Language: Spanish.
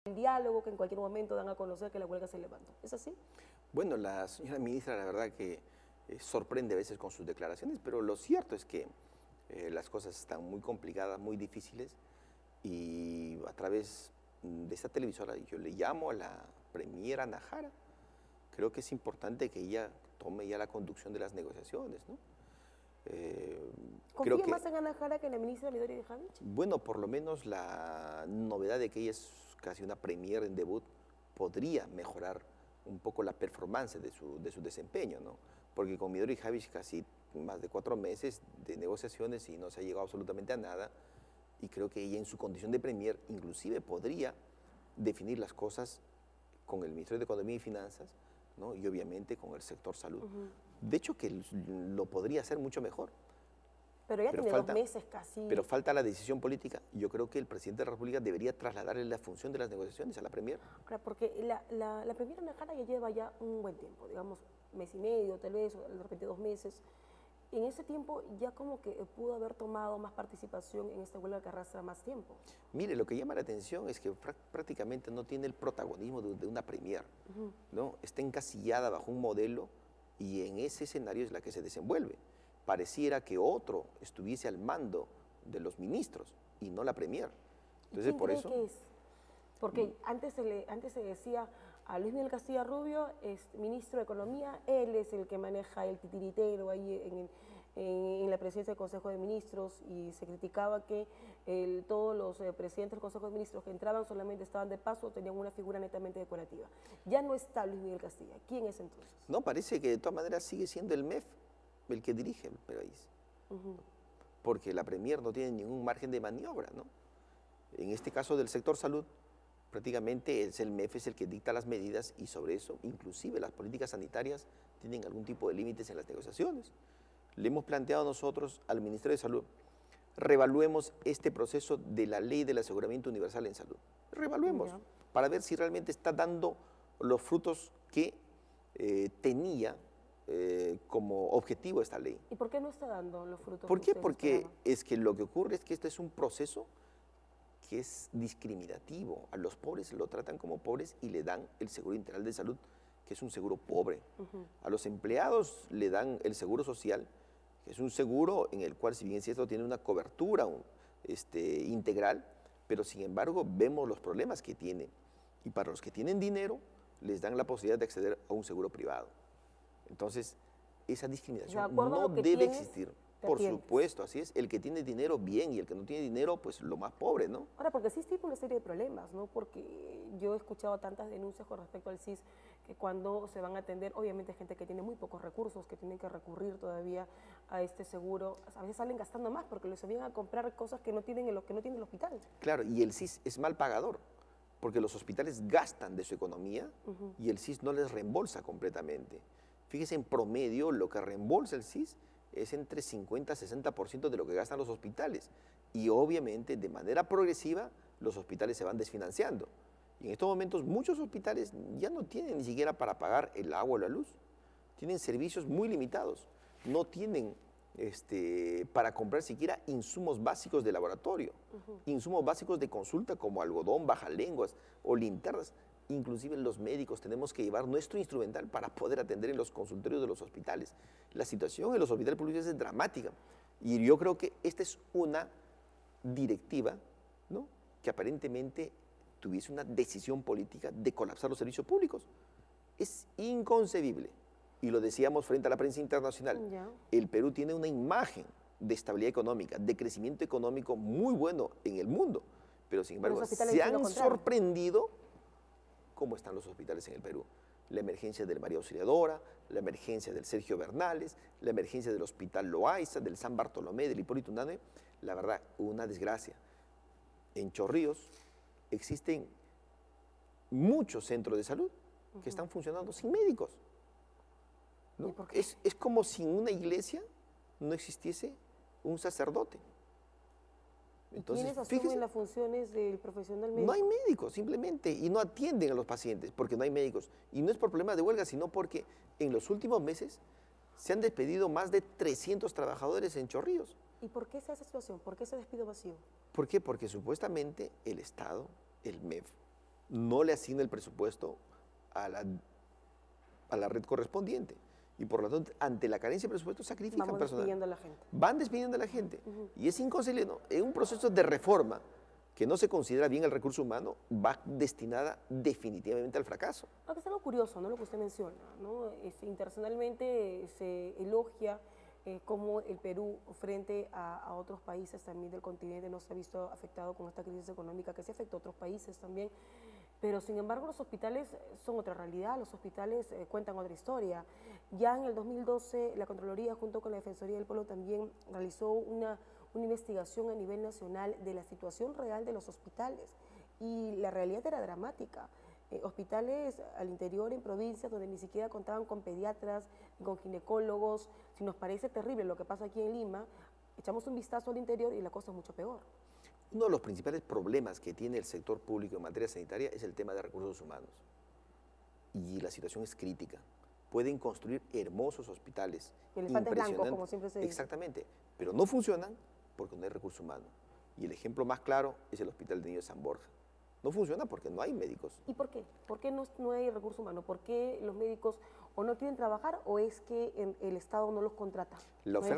el diálogo, que en cualquier momento dan a conocer que la huelga se levantó. ¿Es así? Bueno, la señora ministra, la verdad que sorprende a veces con sus declaraciones, pero lo cierto es que las cosas están muy complicadas, muy difíciles, y a través de esta televisora yo le llamo a la premier Ana Jara. Creo que es importante que ella tome ya la conducción de las negociaciones, ¿no? ¿Confía más en Ana Jara que en la ministra Midori de Javich? Bueno, por lo menos la novedad de que ella es casi una premier en debut podría mejorar un poco la performance de su desempeño, ¿no? Porque con Midori Javich casi más de 4 meses de negociaciones y no se ha llegado absolutamente a nada, y creo que ella en su condición de premier inclusive podría definir las cosas con el Ministerio de Economía y Finanzas, ¿no? Y obviamente con el sector salud. De hecho que lo podría hacer mucho mejor. Pero ya tiene 2 meses casi. Pero falta la decisión política. Yo creo que el presidente de la República debería trasladarle la función de las negociaciones a la premier. Claro, porque la premier Ana Jara ya lleva ya un buen tiempo, digamos, mes y medio, tal vez, o de repente 2 meses. En ese tiempo ya como que pudo haber tomado más participación en esta huelga que arrastra más tiempo. Mire, lo que llama la atención es que prácticamente no tiene el protagonismo de una premier, ¿no? Está encasillada bajo un modelo y en ese escenario es la que se desenvuelve. Pareciera que otro estuviese al mando de los ministros y no la premier. Entonces, ¿Quién cree que es? Porque antes se decía a Luis Miguel Castilla Rubio, es ministro de Economía, él es el que maneja el titiritero ahí en la presidencia del Consejo de Ministros, y se criticaba que todos los presidentes del Consejo de Ministros que entraban solamente estaban de paso, tenían una figura netamente decorativa. Ya no está Luis Miguel Castilla. ¿Quién es entonces? No, parece que de todas maneras sigue siendo el MEF el que dirige el país, porque la premier no tiene ningún margen de maniobra, ¿no? En este caso del sector salud, prácticamente es el MEF es el que dicta las medidas, y sobre eso, inclusive las políticas sanitarias tienen algún tipo de límites en las negociaciones. Le hemos planteado nosotros al Ministerio de Salud, reevaluemos este proceso de la ley del aseguramiento universal en salud. Reevaluemos para ver si realmente está dando los frutos que tenía como objetivo esta ley. ¿Y por qué no está dando los frutos? ¿Por qué? Porque es que lo que ocurre es que este es un proceso que es discriminativo. A los pobres lo tratan como pobres y le dan el seguro integral de salud, que es un seguro pobre. A los empleados le dan el seguro social, que es un seguro en el cual, si bien es cierto, tiene una cobertura integral, pero sin embargo vemos los problemas que tiene. Y para los que tienen dinero, les dan la posibilidad de acceder a un seguro privado. Entonces, esa discriminación no debe existir. Por supuesto, así es. El que tiene dinero, bien, y el que no tiene dinero, pues lo más pobre, ¿no? Ahora, porque sí tiene una serie de problemas, ¿no? Porque yo he escuchado tantas denuncias con respecto al CIS, que cuando se van a atender, obviamente hay gente que tiene muy pocos recursos, que tienen que recurrir todavía a este seguro. A veces salen gastando más porque les envían a comprar cosas que no tienen en lo que no tiene el hospital. Claro, y el CIS es mal pagador, porque los hospitales gastan de su economía y el CIS no les reembolsa completamente. Fíjese, en promedio, lo que reembolsa el CIS es entre 50 y 60% de lo que gastan los hospitales. Y obviamente, de manera progresiva, los hospitales se van desfinanciando. Y en estos momentos, muchos hospitales ya no tienen ni siquiera para pagar el agua o la luz. Tienen servicios muy limitados. No tienen para comprar siquiera insumos básicos de laboratorio, insumos básicos de consulta como algodón, bajalenguas o linternas. Inclusive los médicos tenemos que llevar nuestro instrumental para poder atender en los consultorios de los hospitales. La situación en los hospitales públicos es dramática, y yo creo que esta es una directiva, ¿no?, que aparentemente tuviese una decisión política de colapsar los servicios públicos. Es inconcebible, y lo decíamos frente a la prensa internacional. El Perú tiene una imagen de estabilidad económica, de crecimiento económico muy bueno en el mundo, pero sin embargo se han sorprendido cómo están los hospitales en el Perú. La emergencia del María Auxiliadora, la emergencia del Sergio Bernales, la emergencia del Hospital Loaiza, del San Bartolomé, del Hipólito Unanue, la verdad, una desgracia. En Chorrillos existen muchos centros de salud que están funcionando sin médicos, ¿no? Es como si en una iglesia no existiese un sacerdote. Entonces, ¿quiénes asumen las funciones del profesional médico? No hay médicos, simplemente, y no atienden a los pacientes porque no hay médicos. Y no es por problemas de huelga, sino porque en los últimos meses se han despedido más de 300 trabajadores en Chorrillos. ¿Y por qué esa situación? ¿Por qué ese despido masivo? ¿Por qué? Porque supuestamente el Estado, el MEF, no le asigna el presupuesto a la red correspondiente. Y por lo tanto, ante la carencia de presupuesto, sacrifican Vamos personal. despidiendo a la gente. Van despidiendo a la gente. Y es inconcebible, ¿no? En un proceso de reforma que no se considera bien el recurso humano, va destinada definitivamente al fracaso. Aunque es algo curioso, ¿no? Lo que usted menciona, ¿no? Internacionalmente se elogia cómo el Perú, frente a otros países también del continente, no se ha visto afectado con esta crisis económica que se afectó a otros países también. Pero sin embargo los hospitales son otra realidad, los hospitales cuentan otra historia. Ya en el 2012 la Contraloría junto con la Defensoría del Pueblo también realizó una investigación a nivel nacional de la situación real de los hospitales y la realidad era dramática. Hospitales al interior, en provincias, donde ni siquiera contaban con pediatras, con ginecólogos. Si nos parece terrible lo que pasa aquí en Lima, echamos un vistazo al interior y la cosa es mucho peor. Uno de los principales problemas que tiene el sector público en materia sanitaria es el tema de recursos humanos. Y la situación es crítica. Pueden construir hermosos hospitales. Elefantes blancos, como siempre se dice. Exactamente, pero no funcionan porque no hay recursos humanos. Y el ejemplo más claro es el Hospital de Niños de San Borja. No funciona porque no hay médicos. ¿Y por qué? ¿Por qué no hay recursos humanos? ¿Por qué los médicos o no quieren trabajar o es que el Estado no los contrata? La oferta